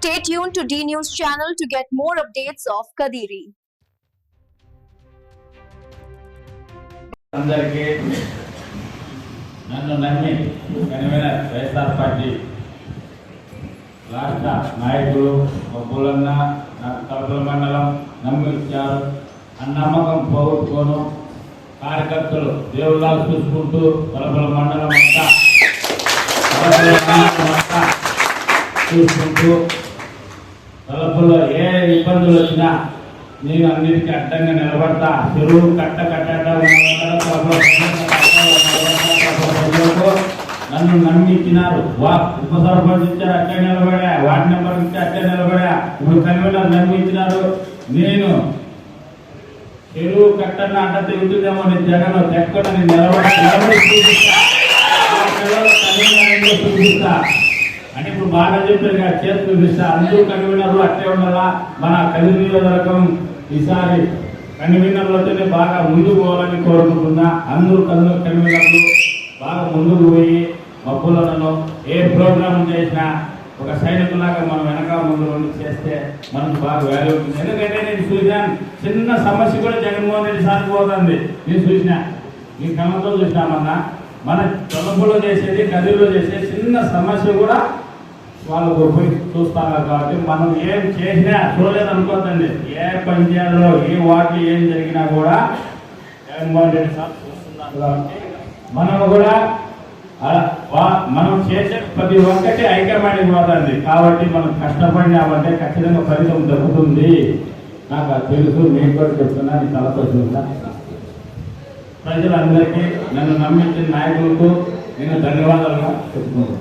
Stay tuned to D News channel to get more updates of Kadiri. అందరికీ నన్ను నమ్మి convener YSR party రాష్ట్ర నాయకులు బొబ్బులన్న నాకు తలపల మండలం నమ్మి ఇచ్చారు. ఆ నమ్మకం పోగొట్టుకోను. కార్యకర్తలు దేవుళ్ళాలు చూసుకుంటూ తలపల మండలం అంతా చూసుకుంటూ తలపుల్లో ఏ ఇబ్బందులు వచ్చినా నేను అన్నిటికీ అడ్డంగా నిలబడతా. చెరువు కట్టడం నన్ను నమ్మించినారు. ఉప సర్పంచ్ ఇచ్చారు, అట్టే నిలబడా. వార్డు నెంబర్ ఇచ్చి అట్టే నిలబడా. ఇప్పుడు కన్వీనర్ నమ్మించినారు. నేను చెరువు కట్టన్న అడ్డ తిరుగుతుందేమో నేను జగన్ ఎక్కడని నిలబడి చూపిస్తా అని ఇప్పుడు బాగా చెప్పారు కదా, చేతి చూపిస్తా. అందరూ కన్వీనర్లు అట్టే ఉండాలా. మన కదిరి నియోజకవర్గం ఈసారి కన్వీనర్లతోనే బాగా ముందుకు పోవాలని కోరుకుంటున్నా. అందరూ కన్వీనర్లు బాగా ముందుకు పోయి మబ్బులను ఏ ప్రోగ్రాం చేసినా ఒక సైనికులాగా మనం వెనక ముందు చేస్తే మనకు బాగా వాల్యూ ఉంటుంది. ఎందుకంటే నేను చూసాను, చిన్న సమస్య కూడా జగన్మోహన్ రెడ్డి సాగిపోతుంది. నేను చూసిన, నీ కళ్ళతో చూసినామన్నా. మన తొలపులో చేసేది, కదిరిలో చేసేది చిన్న సమస్య కూడా వాళ్ళు పోయి చూస్తాను. కాబట్టి మనం ఏం చేసినా చూడలేదు అనుకోద్దండి. ఏ పంచాయతీలో ఏ వార్డులో ఏం జరిగినా కూడా జగన్మోహన్ రెడ్డి సార్ చూస్తున్నారు. కాబట్టి మనం కూడా మనం చేసే ప్రతి ఒక్కటి ఐక్యమానికి పోతుంది. కాబట్టి మనం కష్టపడినామంటే ఖచ్చితంగా ఫలితం దొరుకుతుంది. నాకు తెలుసు, నేను కూడా చెప్తున్నా. నీ తలతో చూస్తా. ప్రజలందరికీ, నన్ను నమ్మించిన నాయకులకు నేను ధన్యవాదాలుగా చెప్తున్నాను.